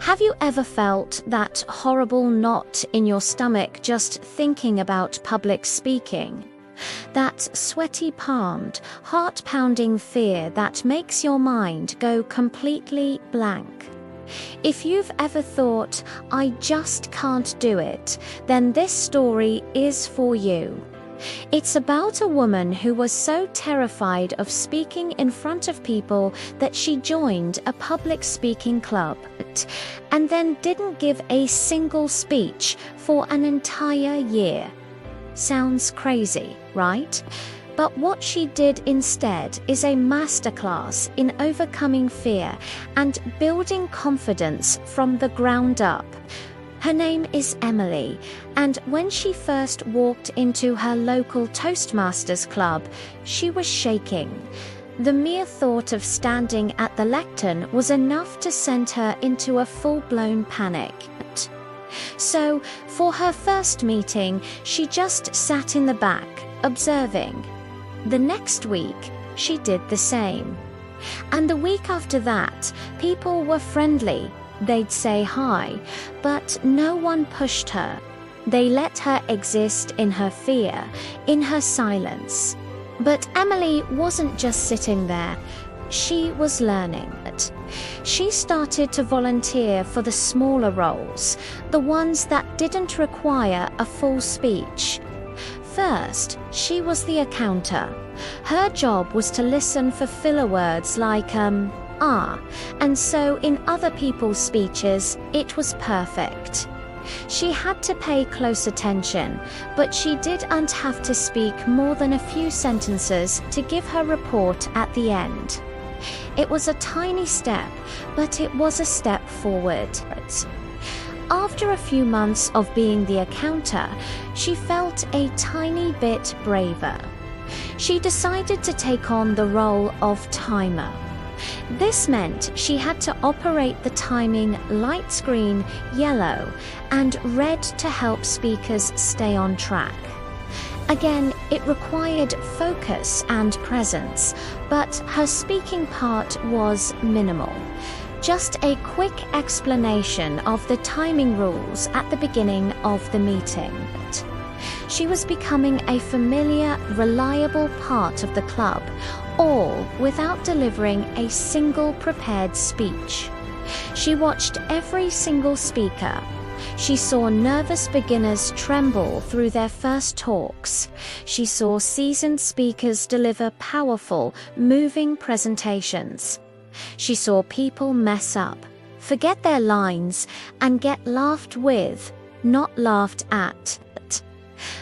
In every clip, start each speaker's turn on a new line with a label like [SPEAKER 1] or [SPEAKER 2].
[SPEAKER 1] Have you ever felt that horrible knot in your stomach just thinking about public speaking? That sweaty-palmed, heart-pounding fear that makes your mind go completely blank. If you've ever thought, "I just can't do it," then this story is for you. It's about a woman who was so terrified of speaking in front of people that she joined a public speaking club and then didn't give a single speech for an entire year. Sounds crazy, right? But what she did instead is a masterclass in overcoming fear and building confidence from the ground up. Her name is Emily, and when she first walked into her local Toastmasters club, she was shaking. The mere thought of standing at the lectern was enough to send her into a full-blown panic. So, for her first meeting, she just sat in the back, observing. The next week, she did the same. And the week after that, people were friendly. They'd say hi, but no one pushed her. They let her exist in her fear, in her silence. But Emily wasn't just sitting there. She was learning. She started to volunteer for the smaller roles, the ones that didn't require a full speech. First, she was the accounter. Her job was to listen for filler words like, and so in other people's speeches, it was perfect. She had to pay close attention, but she didn't have to speak more than a few sentences to give her report at the end. It was a tiny step, but it was a step forward. After a few months of being the accounter, she felt a tiny bit braver. She decided to take on the role of timer. This meant she had to operate the timing light screen, yellow, and red to help speakers stay on track. Again, it required focus and presence, but her speaking part was minimal. Just a quick explanation of the timing rules at the beginning of the meeting. She was becoming a familiar, reliable part of the club, all without delivering a single prepared speech. She watched every single speaker. She saw nervous beginners tremble through their first talks. She saw seasoned speakers deliver powerful, moving presentations. She saw people mess up, forget their lines, and get laughed with, not laughed at.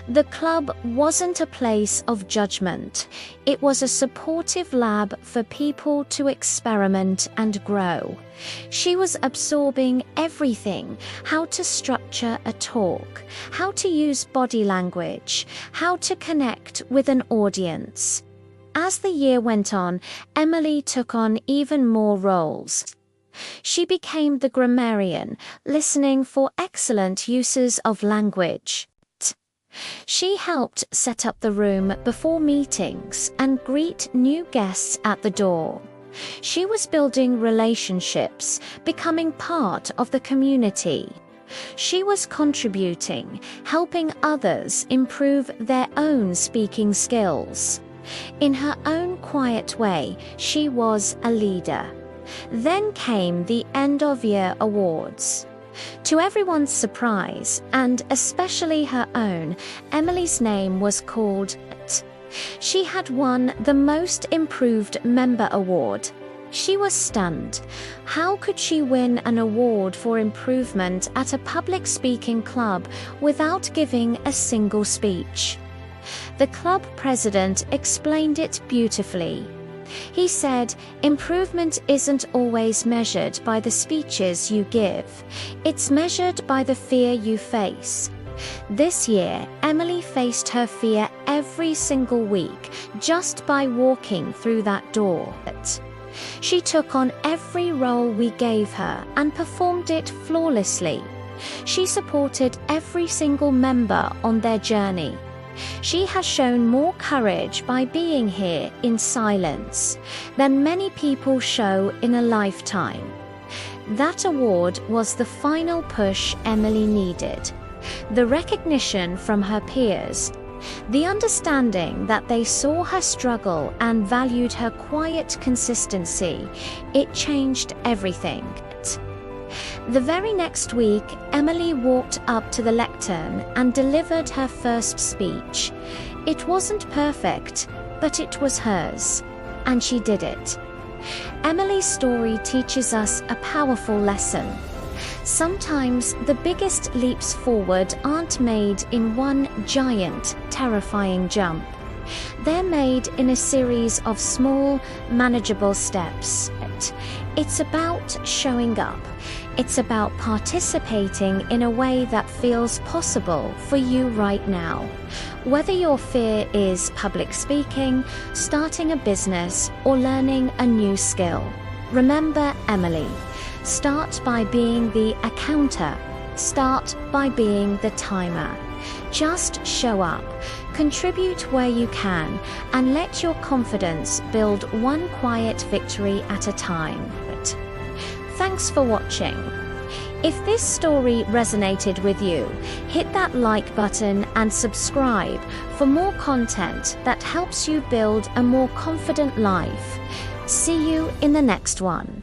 [SPEAKER 1] The club wasn't a place of judgment. It was a supportive lab for people to experiment and grow. She was absorbing everything: how to structure a talk, how to use body language, how to connect with an audience. As the year went on, Emily took on even more roles. She became the grammarian, listening for excellent uses of language. She helped set up the room before meetings and greet new guests at the door. She was building relationships, becoming part of the community. She was contributing, helping others improve their own speaking skills. In her own quiet way, she was a leader. Then came the end-of-year awards. To everyone's surprise, and especially her own, Emily's name was called. She had won the Most Improved Member Award. She was stunned. How could she win an award for improvement at a public speaking club without giving a single speech? The club president explained it beautifully. He said, "Improvement isn't always measured by the speeches you give. It's measured by the fear you face." This year, Emily faced her fear every single week just by walking through that door. She took on every role we gave her and performed it flawlessly. She supported every single member on their journey. She has shown more courage by being here in silence than many people show in a lifetime. That award was the final push Emily needed. The recognition from her peers, the understanding that they saw her struggle and valued her quiet consistency, it changed everything. The very next week, Emily walked up to the lectern and delivered her first speech. It wasn't perfect, but it was hers, and she did it. Emily's story teaches us a powerful lesson. Sometimes the biggest leaps forward aren't made in one giant, terrifying jump. They're made in a series of small, manageable steps. It's about showing up. It's about participating in a way that feels possible for you right now. Whether your fear is public speaking, starting a business, or learning a new skill, remember Emily. Start by being the accounter. Start by being the timer. Just show up, contribute where you can, and let your confidence build one quiet victory at a time. Thanks for watching. If this story resonated with you, hit that like button and subscribe for more content that helps you build a more confident life. See you in the next one.